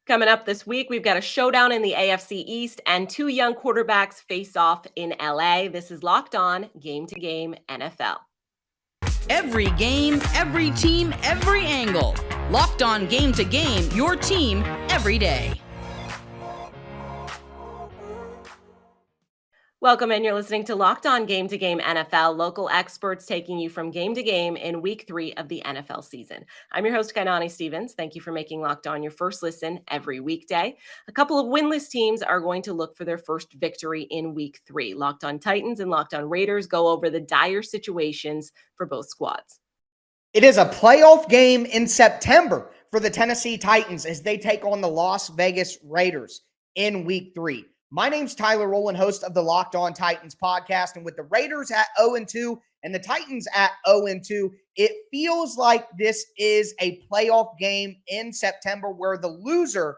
Coming up this week, we've got a showdown in the AFC East and two young quarterbacks face off in LA. This is Locked On Game to Game NFL. Every game, every team, every angle. Locked On Game to Game, your team every day. Welcome in. You're listening to Locked On Game to Game NFL, local experts taking you from game to game in week 3 of the NFL season. I'm your host, Kainani Stevens. Thank you for making Locked On your first listen every weekday. A couple of winless teams are going to look for their first victory in week 3. Locked On Titans and Locked On Raiders go over the dire situations for both squads. It is a playoff game in September for the Tennessee Titans as they take on the Las Vegas Raiders in week 3. My name's Tyler Rowland, host of the Locked On Titans podcast, and with the Raiders at 0-2 and the Titans at 0-2, it feels like this is a playoff game in September where the loser,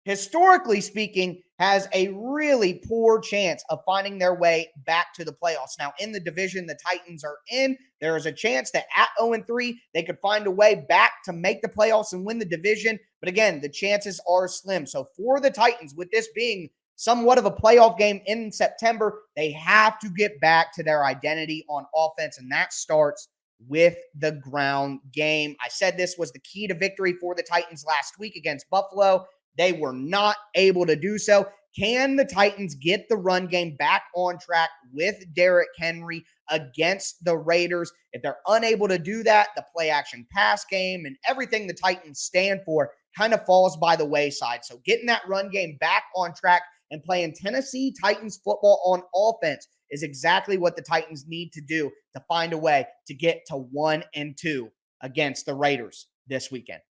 historically speaking, has a really poor chance of finding their way back to the playoffs. Now, in the division the Titans are in, there is a chance that at 0-3, they could find a way back to make the playoffs and win the division. But again, the chances are slim. So for the Titans, with this being somewhat of a playoff game in September, they have to get back to their identity on offense, and that starts with the ground game. I said this was the key to victory for the Titans last week against Buffalo. They were not able to do so. Can the Titans get the run game back on track with Derrick Henry against the Raiders? If they're unable to do that, the play action pass game and everything the Titans stand for kind of falls by the wayside. So getting that run game back on track and playing Tennessee Titans football on offense is exactly what the Titans need to do to find a way to get to 1-2 against the Raiders this weekend.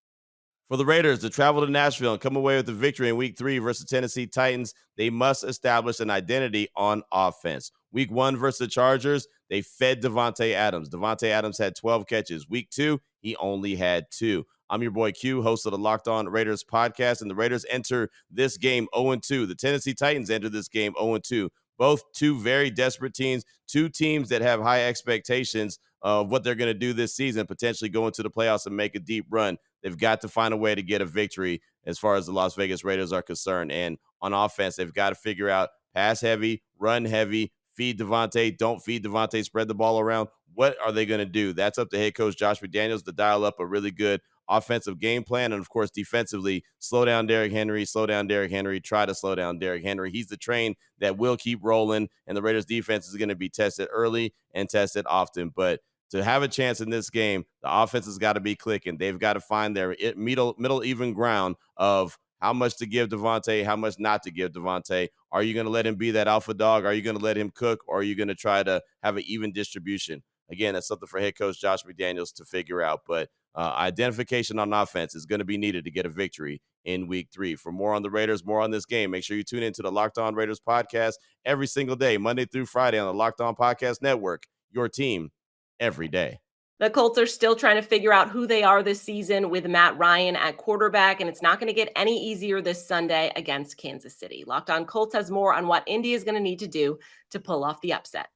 For the Raiders to travel to Nashville and come away with a victory in week 3 versus Tennessee Titans, they must establish an identity on offense. Week 1 versus the Chargers, they fed Davante Adams. Davante Adams had 12 catches. Week 2, he only had 2. I'm your boy Q, host of the Locked On Raiders podcast, and the Raiders enter this game 0-2. The Tennessee Titans enter this game 0-2. Both two very desperate teams, two teams that have high expectations of what they're going to do this season, potentially go into the playoffs and make a deep run. They've got to find a way to get a victory as far as the Las Vegas Raiders are concerned. And on offense, they've got to figure out pass heavy, run heavy, feed Davante, don't feed Davante, spread the ball around. What are they going to do? That's up to head coach Josh McDaniels to dial up a really good offensive game plan. And, of course, defensively, slow down Derrick Henry, try to slow down Derrick Henry. He's the train that will keep rolling, and the Raiders defense is going to be tested early and tested often. But to have a chance in this game, the offense has got to be clicking. They've got to find their middle even ground of how much to give Davante, how much not to give Davante. Are you going to let him be that alpha dog? Are you going to let him cook? Or are you going to try to have an even distribution? Again, that's something for head coach Josh McDaniels to figure out. But identification on offense is going to be needed to get a victory in week 3. For more on the Raiders, more on this game, make sure you tune into the Locked On Raiders podcast every single day, Monday through Friday on the Locked On Podcast Network, your team every day. The Colts are still trying to figure out who they are this season with Matt Ryan at quarterback, and it's not going to get any easier this Sunday against Kansas City. Locked On Colts has more on what Indy is going to need to do to pull off the upset.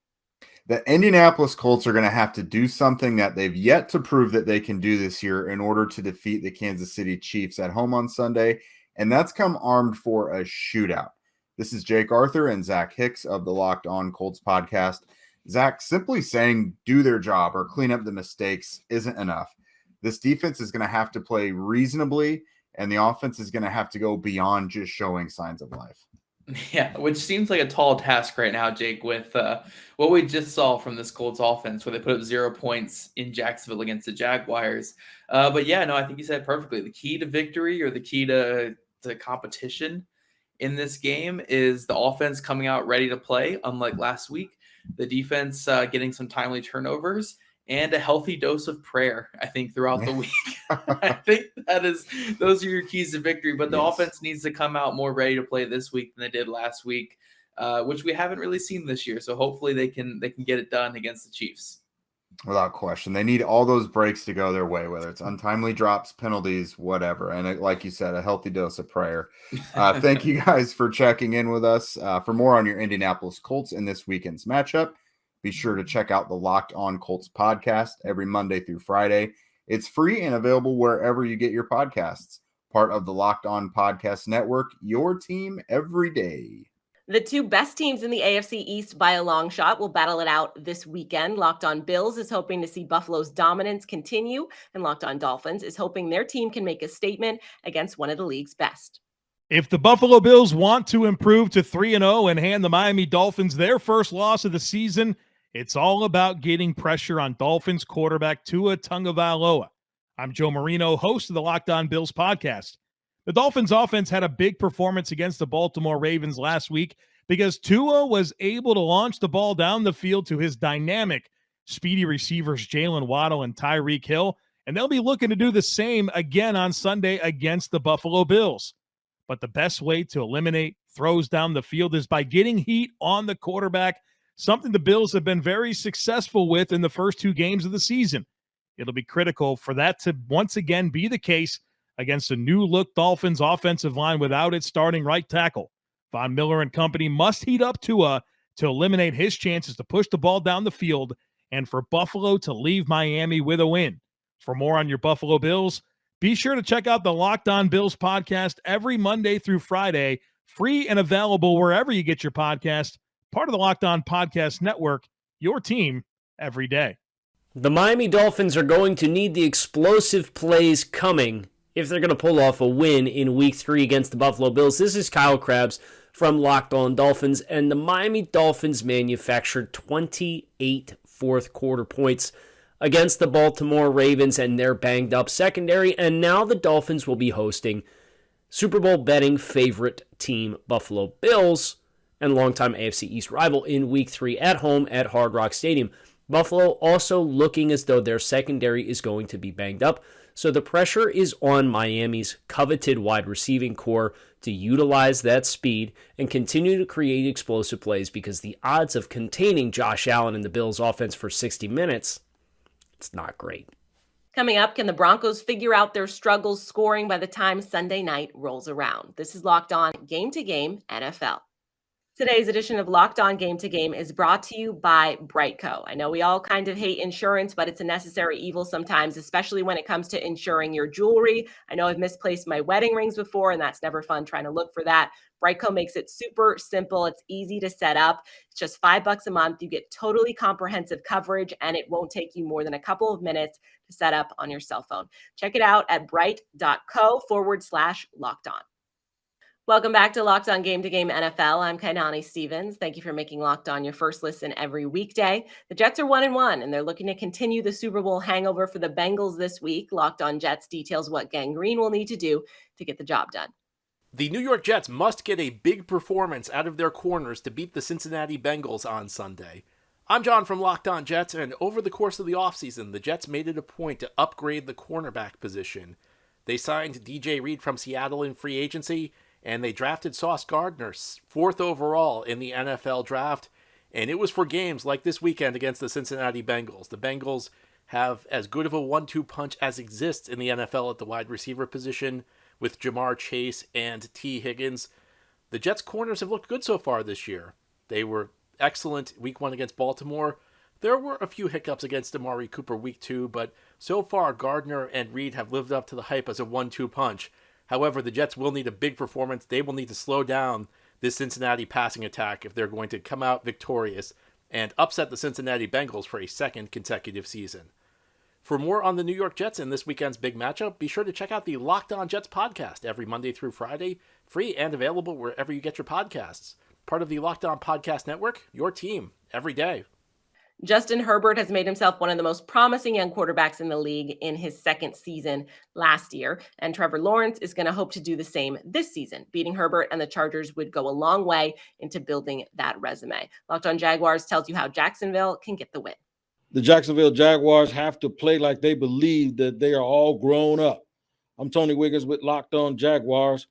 The Indianapolis Colts are going to have to do something that they've yet to prove that they can do this year in order to defeat the Kansas City Chiefs at home on Sunday, and that's come armed for a shootout. This is Jake Arthur and Zach Hicks of the Locked On Colts podcast. Zach, simply saying do their job or clean up the mistakes isn't enough. This defense is going to have to play reasonably, and the offense is going to have to go beyond just showing signs of life. Yeah, which seems like a tall task right now, Jake, with what we just saw from this Colts offense where they put up 0 points in Jacksonville against the Jaguars. But yeah, no, I think you said perfectly. The key to victory or the key to competition in this game is the offense coming out ready to play, unlike last week. The defense getting some timely turnovers and a healthy dose of prayer, I think, throughout the week. I think those are your keys to victory. But the offense needs to come out more ready to play this week than they did last week, which we haven't really seen this year. So hopefully they can get it done against the Chiefs. Without question. They need all those breaks to go their way, whether it's untimely drops, penalties, whatever. And like you said, a healthy dose of prayer. Thank you guys for checking in with us. For more on your Indianapolis Colts in this weekend's matchup, be sure to check out the Locked On Colts podcast every Monday through Friday. It's free and available wherever you get your podcasts. part of the Locked On Podcast Network, your team every day. The two best teams in the AFC East by a long shot will battle it out this weekend. Locked On Bills is hoping to see Buffalo's dominance continue, and Locked On Dolphins is hoping their team can make a statement against one of the league's best. If the Buffalo Bills want to improve to 3-0 and hand the Miami Dolphins their first loss of the season, it's all about getting pressure on Dolphins quarterback Tua Tagovailoa. I'm Joe Marino, host of the Locked On Bills podcast. The Dolphins offense had a big performance against the Baltimore Ravens last week because Tua was able to launch the ball down the field to his dynamic, speedy receivers Jalen Waddle and Tyreek Hill, and they'll be looking to do the same again on Sunday against the Buffalo Bills. But the best way to eliminate throws down the field is by getting heat on the quarterback, something the Bills have been very successful with in the first two games of the season. It'll be critical for that to once again be the case against a new-look Dolphins offensive line without its starting right tackle. Von Miller and company must heat up Tua to eliminate his chances to push the ball down the field and for Buffalo to leave Miami with a win. For more on your Buffalo Bills, be sure to check out the Locked On Bills podcast every Monday through Friday, free and available wherever you get your podcast, part of the Locked On Podcast Network, your team every day. The Miami Dolphins are going to need the explosive plays coming if they're going to pull off a win in Week 3 against the Buffalo Bills. This is Kyle Krabs from Locked On Dolphins, and the Miami Dolphins manufactured 28 fourth-quarter points against the Baltimore Ravens and their banged-up secondary, and now the Dolphins will be hosting Super Bowl betting favorite team Buffalo Bills and longtime AFC East rival in Week 3 at home at Hard Rock Stadium. Buffalo also looking as though their secondary is going to be banged up, so the pressure is on Miami's coveted wide receiving core to utilize that speed and continue to create explosive plays because the odds of containing Josh Allen and the Bills' offense for 60 minutes, it's not great. Coming up, can the Broncos figure out their struggles scoring by the time Sunday night rolls around? This is Locked On Game to Game NFL. Today's edition of Locked On Game to Game is brought to you by Brightco. I know we all kind of hate insurance, but it's a necessary evil sometimes, especially when it comes to insuring your jewelry. I know I've misplaced my wedding rings before, and that's never fun trying to look for that. Brightco makes it super simple. It's easy to set up. It's just $5 a month. You get totally comprehensive coverage, and it won't take you more than a couple of minutes to set up on your cell phone. Check it out at bright.co/locked on. Welcome back to Locked On Game to Game NFL. I'm Kainani Stevens. Thank you for making Locked On your first listen every weekday. The Jets are 1-1, and they're looking to continue the Super Bowl hangover for the Bengals this week. Locked On Jets details what Gang Green will need to do to get the job done. The New York Jets must get a big performance out of their corners to beat the Cincinnati Bengals on Sunday. I'm John from Locked On Jets, and over the course of the offseason, the Jets made it a point to upgrade the cornerback position. They signed DJ Reed from Seattle in free agency, and they drafted Sauce Gardner, 4th overall in the NFL draft, and it was for games like this weekend against the Cincinnati Bengals. The Bengals have as good of a 1-2 punch as exists in the NFL at the wide receiver position with Jamar Chase and T. Higgins. The Jets' corners have looked good so far this year. They were excellent Week 1 against Baltimore. There were a few hiccups against Amari Cooper Week 2, but so far Gardner and Reed have lived up to the hype as a 1-2 punch. However, the Jets will need a big performance. They will need to slow down this Cincinnati passing attack if they're going to come out victorious and upset the Cincinnati Bengals for a second consecutive season. For more on the New York Jets and this weekend's big matchup, be sure to check out the Locked On Jets podcast every Monday through Friday, free and available wherever you get your podcasts. Part of the Locked On Podcast Network, your team every day. Justin Herbert has made himself one of the most promising young quarterbacks in the league in his second season last year, and Trevor Lawerence is going to hope to do the same this season. Beating Herbert and the Chargers would go a long way into building that resume. Locked On Jaguars tells you how Jacksonville can get the win. The Jacksonville Jaguars have to play like they believe that they are all grown up. I'm Tony Wiggins with Locked On Jaguars,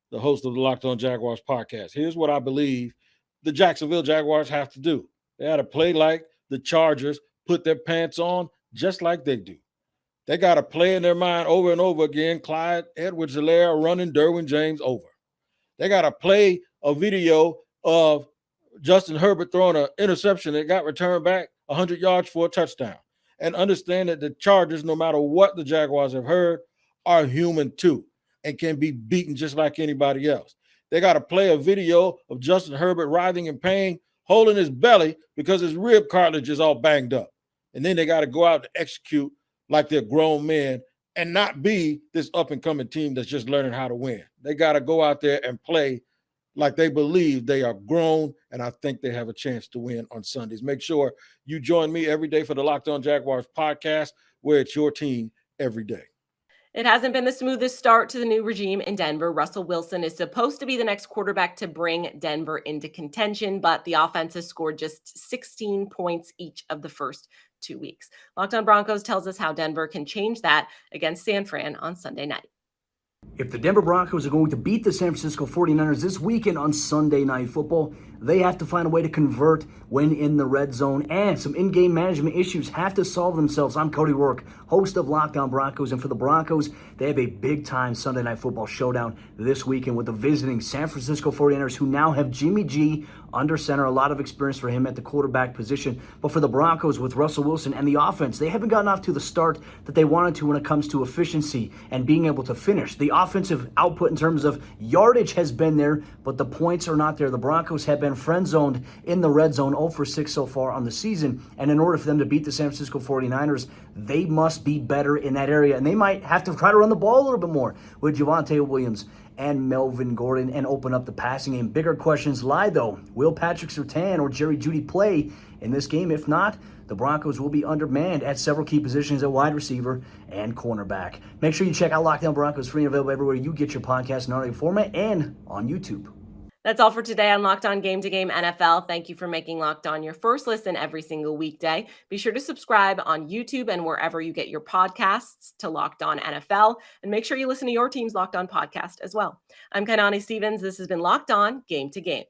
the host of the Locked On Jaguars podcast. Here's what I believe the Jacksonville Jaguars have to do. They had to play like the Chargers, put their pants on just like they do. They got to play in their mind over and over again, Clyde Edwards-Helaire running Derwin James over. They got to play a video of Justin Herbert throwing an interception that got returned back 100 yards for a touchdown. And understand that the Chargers, no matter what the Jaguars have heard, are human too. and can be beaten just like anybody else. They got to play a video of Justin Herbert writhing in pain, holding his belly because his rib cartilage is all banged up. And then they got to go out and execute like they're grown men and not be this up-and-coming team that's just learning how to win. They got to go out there and play like they believe they are grown, and I think they have a chance to win on Sundays. Make sure you join me every day for the Locked On Jaguars podcast, where it's your team every day. It hasn't been the smoothest start to the new regime in Denver. Russell Wilson is supposed to be the next quarterback to bring Denver into contention, but the offense has scored just 16 points each of the first 2 weeks. Locked On Broncos tells us how Denver can change that against San Fran on Sunday night. If the Denver Broncos are going to beat the San Francisco 49ers this weekend on Sunday Night Football, they have to find a way to convert when in the red zone, and some in-game management issues have to solve themselves. I'm Cody Rourke, host of Locked On Broncos, and for the Broncos, they have a big-time Sunday Night Football showdown this weekend with the visiting San Francisco 49ers, who now have Jimmy G under center, a lot of experience for him at the quarterback position. But for the Broncos, with Russell Wilson and the offense, they haven't gotten off to the start that they wanted to when it comes to efficiency and being able to finish. The offensive output in terms of yardage has been there, but the points are not there. The Broncos have been friend-zoned in the red zone, 0 for 6 so far on the season. And in order for them to beat the San Francisco 49ers, they must be better in that area. And they might have to try to run the ball a little bit more with Javonte Williams and Melvin Gordon and open up the passing game. Bigger questions lie, though. Will Patrick Surtain or Jerry Jeudy play in this game? If not, the Broncos will be undermanned at several key positions at wide receiver and cornerback. Make sure you check out Lockdown Broncos, free and available everywhere you get your podcast in audio format and on YouTube. That's all for today on Locked On Game to Game NFL. Thank you for making Locked On your first listen every single weekday. Be sure to subscribe on YouTube and wherever you get your podcasts to Locked On NFL. And make sure you listen to your team's Locked On podcast as well. I'm Kainani Stevens. This has been Locked On Game to Game.